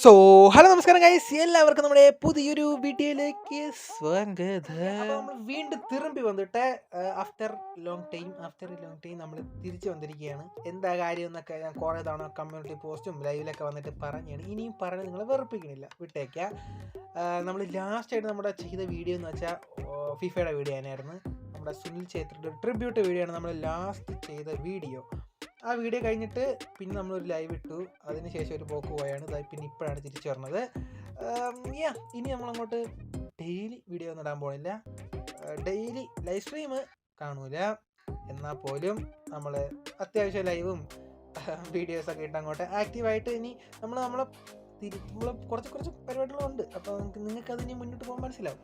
So hello നമസ്കാരം guys, എല്ലാവർക്കും നമ്മുടെ പുതിയൊരു വീഡിയോയിലേക്ക് സ്വാഗതം. അപ്പോൾ നമ്മൾ വീണ്ടും തിരുമ്പി വന്നിട്ട് ആഫ്റ്റർ ലോങ് ടൈം നമ്മൾ തിരിച്ചു വന്നിരിക്കുകയാണ്. എന്താ കാര്യം എന്നൊക്കെ ഞാൻ കുറേ തവണ കമ്മ്യൂണിറ്റി പോസ്റ്റും ലൈവിലൊക്കെ വന്നിട്ട് പറഞ്ഞാണ്. ഇനിയും പറഞ്ഞ് നിങ്ങൾ വെറുപ്പിക്കണില്ല, വിട്ടേക്കുക. നമ്മൾ ലാസ്റ്റായിട്ട് നമ്മുടെ ചെയ്ത വീഡിയോ എന്ന് വെച്ചാൽ ഫിഫയുടെ വീഡിയോ തന്നെയായിരുന്നു. നമ്മുടെ സുനിൽ ഛേത്രിയുടെ ഒരു ട്രിബ്യൂട്ട് വീഡിയോ ആണ് നമ്മൾ ലാസ്റ്റ് ചെയ്ത വീഡിയോ. ആ വീഡിയോ കഴിഞ്ഞിട്ട് പിന്നെ നമ്മളൊരു ലൈവ് ഇട്ടു, അതിന് ശേഷം ഒരു പോക്ക് പോയാണ്, പിന്നെ ഇപ്പോഴാണ് തിരിച്ചു പറഞ്ഞത്. ഇനി നമ്മളങ്ങോട്ട് ഡെയിലി വീഡിയോ ഒന്നും ഇടാൻ പോണില്ല, ഡെയിലി ലൈവ് സ്ട്രീം കാണൂല. എന്നാൽ പോലും നമ്മൾ അത്യാവശ്യം ലൈവും വീഡിയോസൊക്കെ ഇട്ട് അങ്ങോട്ട് ആക്റ്റീവായിട്ട് ഇനി നമ്മൾ കുറച്ച് പരിപാടികളുണ്ട്. അപ്പോൾ നിങ്ങൾക്കതിന് മുന്നോട്ട് പോകാൻ മനസ്സിലാവും.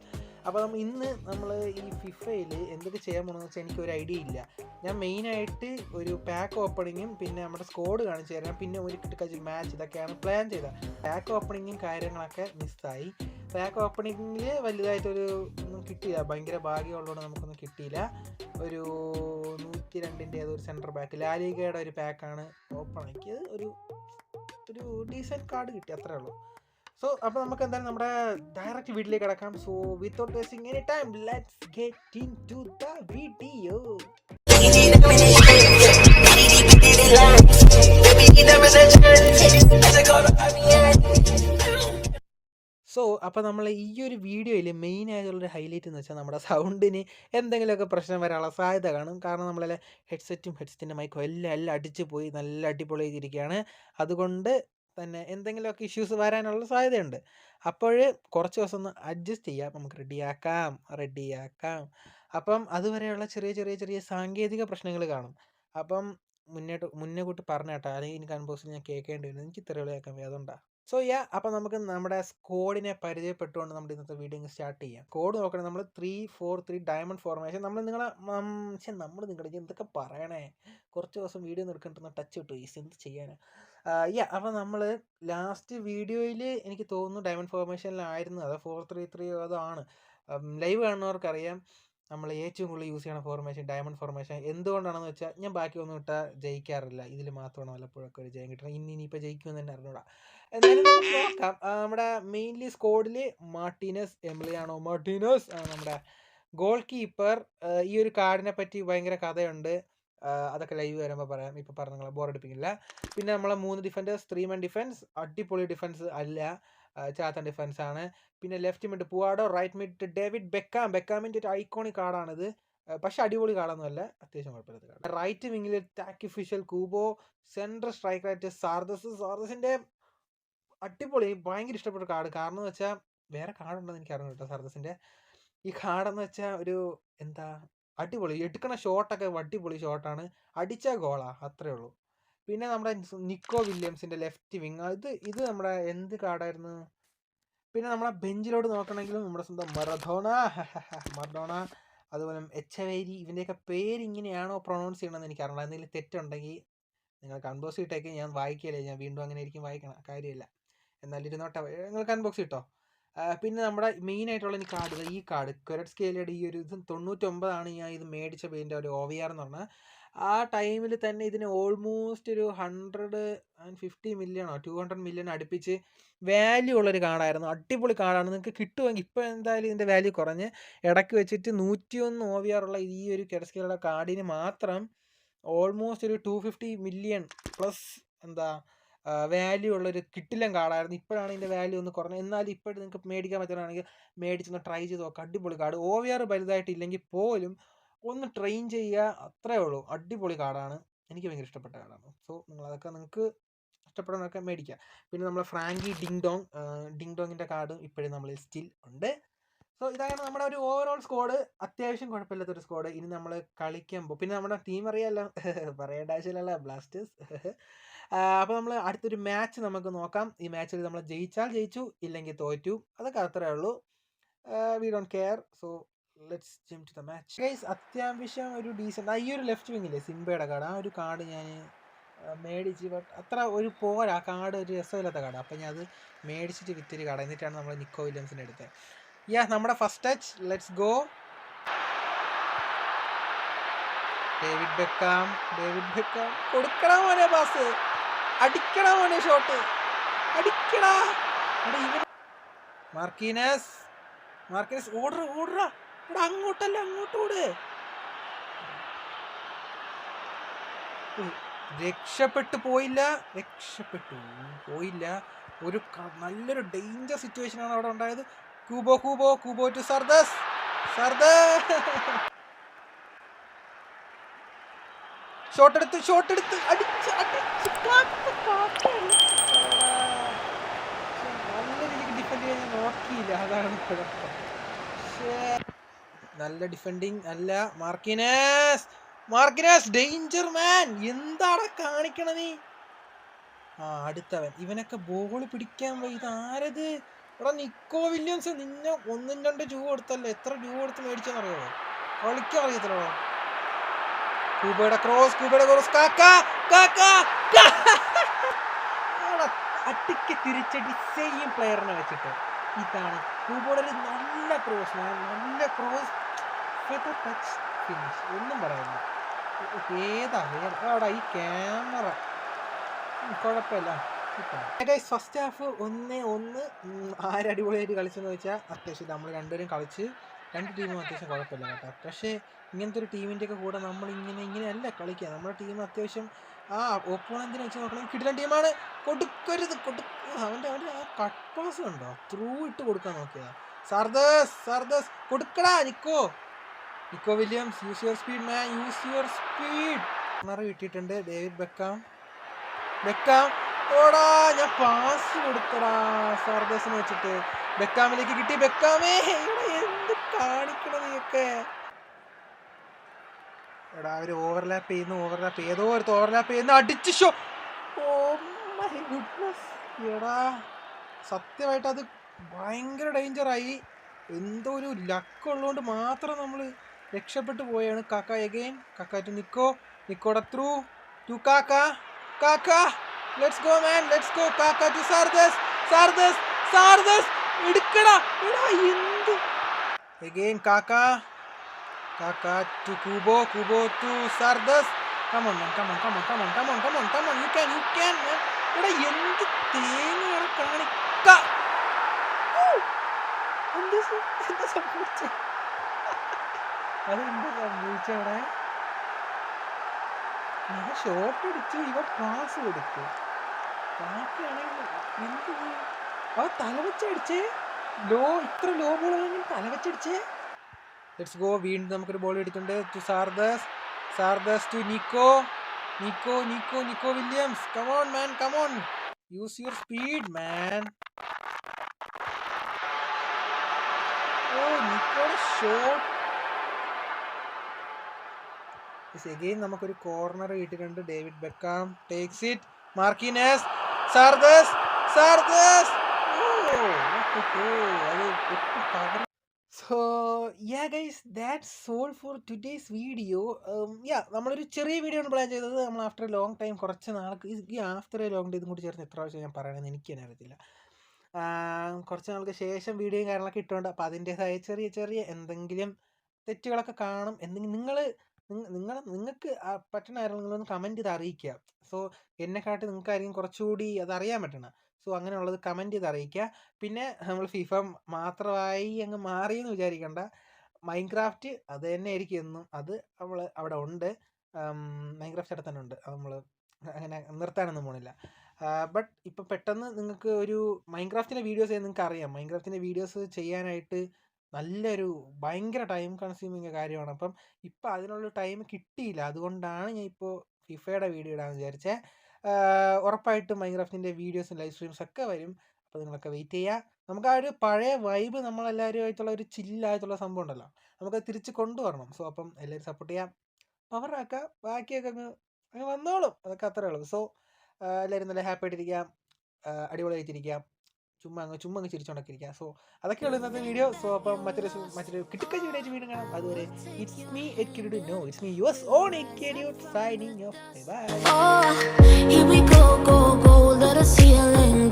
അപ്പോൾ ഇന്ന് നമ്മൾ ഈ ഫിഫയിൽ എന്തൊക്കെ ചെയ്യാൻ പോകണമെന്ന് വെച്ചാൽ എനിക്കൊരു ഐഡിയ ഇല്ല. ഞാൻ മെയിനായിട്ട് ഒരു പാക്ക് ഓപ്പണിങ്ങും പിന്നെ നമ്മുടെ സ്കോഡ് കാണിച്ചു തരാം, പിന്നെ ഒരു കിട്ടുക മാച്ച്, ഇതൊക്കെയാണ് പ്ലാൻ ചെയ്തത്. പാക്ക് ഓപ്പണിങ്ങും കാര്യങ്ങളൊക്കെ മിസ്സായി. പാക്ക് ഓപ്പണിങ്ങിൽ വലുതായിട്ടൊരു ഒന്നും കിട്ടിയില്ല, ഭയങ്കര ഭാഗ്യമുള്ളതുകൊണ്ട് നമുക്കൊന്നും കിട്ടിയില്ല. ഒരു 102 ഒരു സെൻറ്റർ ബാക്ക് ലാലിഗയുടെ ഒരു പാക്കാണ് ഓപ്പൺ ആക്കിയത്. ഒരു ഡീസൻറ്റ് കാർഡ് കിട്ടി, അത്രേ ഉള്ളൂ. സോ അപ്പോൾ നമുക്ക് എന്തായാലും നമ്മുടെ ഡയറക്റ്റ് വീഡിയോയിലേക്ക് കിടക്കാം. So without wasting any time let's get into the video. So അപ്പോൾ നമ്മൾ ഈ ഒരു വീഡിയോയിൽ മെയിൻ ആയിട്ടുള്ളൊരു ഹൈലൈറ്റ് എന്ന് വെച്ചാൽ നമ്മുടെ സൗണ്ടിന് എന്തെങ്കിലുമൊക്കെ പ്രശ്നം വരാനുള്ള സാധ്യത കാണും. കാരണം നമ്മളെ ഹെഡ്സെറ്റിൻ്റെ മൈക്കും എല്ലാം അടിച്ചു പോയി, നല്ല അടിപൊളിയായിരിക്കുകയാണ്. അതുകൊണ്ട് തന്നെ എന്തെങ്കിലുമൊക്കെ ഇഷ്യൂസ് വരാനുള്ള സാധ്യതയുണ്ട്. അപ്പോൾ കുറച്ച് ദിവസം ഒന്ന് അഡ്ജസ്റ്റ് ചെയ്യാം, നമുക്ക് റെഡിയാക്കാം. അപ്പം അതുവരെയുള്ള ചെറിയ സാങ്കേതിക പ്രശ്നങ്ങൾ കാണും. അപ്പം മുന്നേ കൂട്ടി പറഞ്ഞ കേട്ടോ, അല്ലെങ്കിൽ എനിക്ക് അൺബോക്സിൽ ഞാൻ കേൾക്കേണ്ടി വരും, എനിക്ക് ഇത്രയുള്ള കേൾക്കാൻ അതുകൊണ്ടാണ്. സോ അപ്പോൾ നമുക്ക് നമ്മുടെ സ്കോഡിനെ പരിചയപ്പെട്ടുകൊണ്ട് നമ്മുടെ ഇന്നത്തെ വീഡിയോ സ്റ്റാർട്ട് ചെയ്യാം. സ്കോഡ് നോക്കണം, നമ്മൾ 3-4-3 ഡയമണ്ട് ഫോർമേഷൻ. നമ്മൾ നിങ്ങളുടെ എന്തൊക്കെ പറയണേ, കുറച്ച് ദിവസം വീഡിയോ എടുക്കേണ്ടുന്ന ടച്ച് കിട്ടും, എന്ത് ചെയ്യാനാണ്. അപ്പോൾ നമ്മൾ ലാസ്റ്റ് വീഡിയോയിൽ എനിക്ക് തോന്നുന്നു ഡയമണ്ട് ഫോർമേഷനിലായിരുന്നു, അത് 4-3-3 അതാണ്. ലൈവ് കാണുന്നവർക്കറിയാം നമ്മൾ ഏറ്റവും കൂടുതൽ യൂസ് ചെയ്യണ ഫോർമേഷൻ ഡയമണ്ട് ഫോർമേഷൻ. എന്തുകൊണ്ടാണെന്ന് വെച്ചാൽ ഞാൻ ബാക്കി ഒന്നും ഇട്ടാൽ ജയിക്കാറില്ല, ഇതിൽ മാത്രമാണ് വല്ലപ്പോഴൊക്കെ ഒരു ജയം കിട്ടണം. ഇനിയിപ്പോൾ ജയിക്കുമെന്ന് തന്നെ അറിഞ്ഞൂടാ. എന്തായാലും നമുക്ക് നോക്കാം. നമ്മുടെ മെയിൻലി സ്കോഡിൽ എമിലിയാനോ മാർട്ടിനസ് നമ്മുടെ ഗോൾ കീപ്പർ. ഈ ഒരു കാർഡിനെ പറ്റി ഭയങ്കര കഥയുണ്ട്, അതൊക്കെ ലൈവ് വരുമ്പോൾ പറയാം, ഇപ്പോൾ പറഞ്ഞ ബോറടിപ്പിക്കില്ല. പിന്നെ നമ്മളെ 3 ഡിഫൻഡേഴ്സ്, 3 man ഡിഫൻസ്, അടിപൊളി ഡിഫൻസ് അല്ല, ചാത്തൻ ഡിഫൻസ് ആണ്. പിന്നെ left mid Puado, right mid David ബെക്കാമിൻ്റെ ഒരു ഐക്കോണിക് കാർഡാണിത്. പക്ഷെ അടിപൊളി കാർഡൊന്നും അല്ല, അത്യാവശ്യം കുഴപ്പമില്ലാത്ത കാർഡ്. റൈറ്റ് വിങ്ങിൽ ടാക്കിഫിഷ്യൽ കൂബോ, സെൻട്രൽ സ്ട്രൈക്കറായിട്ട് സാർദസിൻ്റെ അടിപൊളി, ഭയങ്കര ഇഷ്ടപ്പെട്ട കാർഡ്. കാരണം എന്ന് വെച്ചാൽ വേറെ കാർഡുണ്ടെന്ന് എനിക്ക് അറിഞ്ഞു കേട്ടോ സാർദസിൻ്റെ. ഈ കാർഡെന്ന് വെച്ചാൽ ഒരു എന്താ അടിപൊളി, എടുക്കണ ഷോട്ടൊക്കെ അടിപൊളി ഷോട്ടാണ്, അടിച്ച ഗോളാ, അത്രേ ഉള്ളൂ. പിന്നെ നമ്മുടെ നിക്കോ വില്യംസിൻ്റെ ലെഫ്റ്റ് വിങ്, ഇത് നമ്മുടെ എന്ത് കാർഡായിരുന്നു. പിന്നെ നമ്മളെ ബെഞ്ചിലോട്ട് നോക്കണമെങ്കിലും നമ്മുടെ സ്വന്തം മറഡോണ, അതുപോലെ എച്ചവേരി, ഇവൻ്റെയൊക്കെ പേര് ഇങ്ങനെയാണോ പ്രൊണൗൺസ് ചെയ്യണമെന്ന് എനിക്ക് അറിയണം. എന്തെങ്കിലും തെറ്റുണ്ടെങ്കിൽ നിങ്ങൾക്ക് അൺബോക്സ് ഇട്ടേക്ക്, ഞാൻ വായിക്കില്ലേ, ഞാൻ വീണ്ടും അങ്ങനെ ആയിരിക്കും വായിക്കണം, കാര്യമില്ല. എന്നാലും ഇരുന്നോട്ടെ, നിങ്ങൾക്ക് അൺബോക്സ് കിട്ടോ. പിന്നെ നമ്മുടെ മെയിൻ ആയിട്ടുള്ള ഈ കാർഡ് ക്വരറ്റ്സ്കേലയുടെ ഈ ഒരു ഇത് 99 ഞാൻ ഇത് മേടിച്ച പേരിൻ്റെ ഒരു OVR എന്ന് പറഞ്ഞാൽ. ആ ടൈമിൽ തന്നെ ഇതിന് ഓൾമോസ്റ്റ് ഒരു 150 മില്യണോ 200 മില്യൺ അടുപ്പിച്ച് വാല്യൂ ഉള്ളൊരു കാർഡായിരുന്നു. അടിപൊളി കാർഡാണ്, നിങ്ങൾക്ക് കിട്ടുമെങ്കിൽ. ഇപ്പോൾ എന്തായാലും ഇതിൻ്റെ വാല്യൂ കുറഞ്ഞ് ഇടയ്ക്ക് വെച്ചിട്ട് 101 OVR ഉള്ള ഈ ഒരു ക്വരറ്റ്സ്കേലയുടെ കാർഡിന് മാത്രം ഓൾമോസ്റ്റ് ഒരു 250 മില്യൺ പ്ലസ് വാല്യൂ ഉള്ളൊരു കിട്ടില്ലൻ കാർഡായിരുന്നു. ഇപ്പോഴാണ് ഇതിൻ്റെ വാല്യൂ ഒന്ന് കുറഞ്ഞത്. എന്നാലും ഇപ്പോഴും നിങ്ങൾക്ക് മേടിക്കാൻ പറ്റുകയാണെങ്കിൽ മേടിച്ചൊന്ന് ട്രൈ ചെയ്ത് നോക്കാം, അടിപൊളി കാർഡ്. OVR വലുതായിട്ടില്ലെങ്കിൽ പോലും ഒന്ന് ട്രെയിൻ ചെയ്യുക, അത്രേ ഉള്ളൂ. അടിപൊളി കാർഡാണ്, എനിക്ക് ഭയങ്കര ഇഷ്ടപ്പെട്ട കാർഡാണ്. സോ നിങ്ങൾക്ക് ഇഷ്ടപ്പെടുന്നതൊക്കെ മേടിക്കുക. പിന്നെ നമ്മൾ ഫ്രാങ്കി ഡിങ് ഡോങ്ങിൻ്റെ കാർഡ് ഇപ്പോഴും നമ്മൾ സ്റ്റിൽ ഉണ്ട്. സോ ഇതാണ് നമ്മുടെ ഒരു ഓവറോൾ സ്കോഡ്, അത്യാവശ്യം കുഴപ്പമില്ലാത്തൊരു സ്കോഡ്. ഇനി നമ്മൾ കളിക്കുമ്പോൾ പിന്നെ നമ്മുടെ ടീം അറിയാമല്ലോ, പറയേണ്ട ആവശ്യമില്ലല്ലോ, ബ്ലാസ്റ്റേഴ്സ്. അപ്പോൾ നമ്മൾ അടുത്തൊരു മാച്ച് നമുക്ക് നോക്കാം. ഈ മാച്ചിൽ നമ്മൾ ജയിച്ചാൽ ജയിച്ചു, ഇല്ലെങ്കിൽ തോറ്റു, അതൊക്കെ അത്രേ ഉള്ളൂ. We don't care. So let's jump to the match guys. അത്യാവശ്യം ഒരു ഡീസൻറ്റ് ഈ ഒരു ലെഫ്റ്റ് വിങ്ങില്ലേ സിംബയുടെ കാർഡ്, ആ ഒരു കാർഡ് ഞാൻ മേടിച്ച്, ബട്ട് അത്ര ഒരു പോരാ, ആ കാർഡ് ഒരു രസമില്ലാത്ത കാർഡ്. അപ്പോൾ ഞാൻ അത് മേടിച്ചിട്ട് വിറ്റൊരു കാർഡ്. എന്നിട്ടാണ് നമ്മൾ നിക്കോ വില്യംസിൻ്റെ എടുത്തത്. നമ്മുടെ first touch, let's go. David Beckham കൊടുക്കണ മോനെ പാസ്, അടിക്കണ മോനെ ഷോട്ട്. അടിക്കടാ. മാർക്കീനസ് ഓടറ ഇവിടെ അങ്ങോട്ടല്ല, അങ്ങോട്ടോട്. രക്ഷപ്പെട്ടു പോയില്ല. ഒരു നല്ലൊരു ഡേഞ്ചർ സിറ്റുവേഷൻ ആണ് അവിടെ ഉണ്ടായത്. Kubo to സർദസ്. ഷോട്ട് എടുത്ത് അടിച്ച് നല്ല രീതിക്ക് ഡിഫെൻഡ് ചെയ്യാൻ നോക്കിയില്ല, അതാണ് കുഴപ്പം. നല്ല ഡിഫെൻഡിങ് അല്ല. മാർക്കിനസ് ഡേഞ്ചർ മാൻ, എന്താണ് കാണിക്കണ നീ? അടുത്തവൻ. ഇവനൊക്കെ ബോൾ പിടിക്കാൻ പോയി. ഇത് ആരത്? എടാ നിക്കോ വില്യംസ്, നിന്നെ 1-2 രൂപ കൊടുത്തല്ലേ. എത്ര രൂപ കൊടുത്ത് മേടിച്ചെന്നറിയോ? കളിക്കാൻ അറിയത്തില്ലോ. കൂബയുടെ ക്രോസ്. അട്ടിക്ക് തിരിച്ചടി സെയിം പ്ലെയറിനെ വെച്ചിട്ട്. ഇതാണ് കൂബയുടെ ഒരു നല്ല ക്രോസ്. ടച്ച് ഫിനിഷ് ഒന്നും പറയുന്നു. ഏതാ ഈ ക്യാമറ കുഴപ്പമില്ല. ഫസ്റ്റ് ഹാഫ് 1-1 ആരടിപൊളിയായിട്ട് കളിച്ചെന്ന് വെച്ചാൽ അത്യാവശ്യം നമ്മൾ രണ്ടുപേരും കളിച്ച്, രണ്ട് ടീമും അത്യാവശ്യം കുഴപ്പമില്ല കേട്ടോ. പക്ഷേ ഇങ്ങനത്തെ ഒരു ടീമിൻ്റെ ഒക്കെ കൂടെ നമ്മൾ ഇങ്ങനെയല്ല കളിക്കുക. നമ്മുടെ ടീം അത്യാവശ്യം ഓപ്പോണന്റിനെ വെച്ച് നോക്കണമെങ്കിൽ കിടിലൻ ടീമാണ്. കൊടുക്കരുത്. അവൻ്റെ ആ കട്ട് പാസ് ഉണ്ടോ, ത്രൂ ഇട്ട് കൊടുക്കാൻ നോക്കിയതാ. സർദസ് കൊടുക്കടാ. Nico Williams, use your speed man, കിട്ടിയിട്ടുണ്ട്. David Beckham. ഓടാ, ഞാൻ പാസ് കൊടുത്തടാ സർദസിന് വെച്ചിട്ട്. ബെക്കാമിലേക്ക് കിട്ടി. ബെക്കാമേ എന്ത് കാണിക്കണം നീയൊക്കെ? എടാ അവര് ഓവർലാപ്പ് ചെയ്യുന്നു. അടിച്ചു. Show, oh my goodness. എടാ സത്യമായിട്ട് അത് ഭയങ്കര ഡേഞ്ചറായി. എന്തോ ഒരു ലക്ക് ഉള്ളതുകൊണ്ട് മാത്രം നമ്മൾ രക്ഷപ്പെട്ടു പോയാണ്. Kaka again. കാക്ക ടു നിക്കോടെ through to Kaka. Let's go man, let's go. Kaka to Zardes എടുക്കടാ. എന്ത് again Kaka to Kubo to Zardes. Come on. You can man. എടാ എന്ത് തേങ്ങയാണ് കാണിക്ക. എന്താ സംഭവിച്ചേ? അവിടെ ഞാൻ ഷോട്ട് അടിച്ചു, ഇവ പാസ് കൊടുത്തു. ബാക്കിയാണെങ്കിൽ എന്ത് അവ തലവെച്ചടിച്ചേ. ഇത്ര ലോ ബോൾ തലവെച്ചടിച്ചേ. Let's go. വീണ്ടും നമുക്കൊരു ബോൾ എടുത്തിട്ടുണ്ട്. To Zardes to Nico Williams. Come on man, come on, use your speed man. നിക്കോയുടെ ഷോട്ട്. അഗെയിൻ നമുക്കൊരു കോർണർ കിട്ടിയിട്ടുണ്ട്. David Beckham takes it. Marquinhos. Zardes. So yeah guys, that's all for today's video. നമ്മളൊരു ചെറിയ video ആണ് plan ചെയ്തത്. നമ്മൾ after A long time, കുറച്ച് നാൾക്ക് ആഫ്റ്റർ എ ലോങ് ഇതും കൂടി ചേർന്ന് എത്ര പ്രാവശ്യം ഞാൻ പറയണമെന്ന് എനിക്ക് തന്നെ അറിയത്തില്ല. കുറച്ച് നാൾക്ക് ശേഷം വീഡിയോയും കാര്യങ്ങളൊക്കെ ഇട്ടുകൊണ്ട്, അപ്പോൾ അതിൻ്റേതായ ചെറിയ എന്തെങ്കിലും തെറ്റുകളൊക്കെ കാണും. നിങ്ങൾക്ക് പറ്റണമായിരുന്നു നിങ്ങളൊന്ന് കമൻറ്റ് ചെയ്ത് അറിയിക്കുക. സോ എന്നെക്കാട്ടി നിങ്ങൾക്കായിരിക്കും കുറച്ചുകൂടി അതറിയാൻ പറ്റണം. സോ അങ്ങനെയുള്ളത് കമൻറ്റ് ചെയ്ത് അറിയിക്കുക. പിന്നെ നമ്മൾ ഫിഫ മാത്രമായി അങ്ങ് മാറിയെന്ന് വിചാരിക്കേണ്ട. മൈൻക്രാഫ്റ്റ് അത് തന്നെ ആയിരിക്കും എന്നും. അത് അവിടെ ഉണ്ട്. മൈൻക്രാഫ്റ്റ് അവിടെ തന്നെ ഉണ്ട്. അത് നമ്മൾ അങ്ങനെ നിർത്താനൊന്നും പോണില്ല. ബട്ട് ഇപ്പം പെട്ടെന്ന് നിങ്ങൾക്ക് ഒരു മൈൻക്രാഫ്റ്റിൻ്റെ വീഡിയോസ് നിങ്ങൾക്ക് അറിയാം. മൈൻക്രാഫ്റ്റിൻ്റെ വീഡിയോസ് ചെയ്യാനായിട്ട് നല്ലൊരു ഭയങ്കര ടൈം കൺസ്യൂമിങ് കാര്യമാണ്. അപ്പം ഇപ്പം അതിനുള്ള ടൈം കിട്ടിയില്ല. അതുകൊണ്ടാണ് ഞാൻ ഇപ്പോൾ ഫിഫയുടെ വീഡിയോ ഇടാമെന്ന് വിചാരിച്ചത്. ഉറപ്പായിട്ടും മൈൻക്രാഫ്റ്റിൻ്റെ വീഡിയോസും ലൈവ് സ്ട്രീംസ് ഒക്കെ വരും. അപ്പോൾ നിങ്ങളൊക്കെ വെയിറ്റ് ചെയ്യുക. നമുക്ക് ആ ഒരു പഴയ വൈബ് നമ്മളെല്ലാവരുമായിട്ടുള്ള ഒരു ചില്ലായിട്ടുള്ള സംഭവം ഉണ്ടല്ലോ, നമുക്കത് തിരിച്ച് കൊണ്ടുവരണം. സോ അപ്പം എല്ലാവരും സപ്പോർട്ട് ചെയ്യാം, പവറാക്കുക. ബാക്കിയൊക്കെ അങ്ങ് വന്നോളും. അതൊക്കെ അത്രേ ഉള്ളൂ. സോ എല്ലാവരും നല്ല ഹാപ്പി ആയിട്ടിരിക്കാം, അടിപൊളിയായിട്ടിരിക്കാം, ചുമ്മാ അങ്ങ് ചിരിച്ചോണ്ടൊക്കെ ഇരിക്കാം. സോ അതൊക്കെയുള്ളൂ ഇന്നത്തെ വീഡിയോ. സോ അപ്പം മറ്റൊരു കിട്ടുക്കൻ വീഡിയോ വീണ്ടും കാണാം. അതുവരെ ഇറ്റ്സ് മീ എഡ്കിഡു. No, it's me yours on എഡ്കിഡു signing off. Bye. Here we go, let us heal and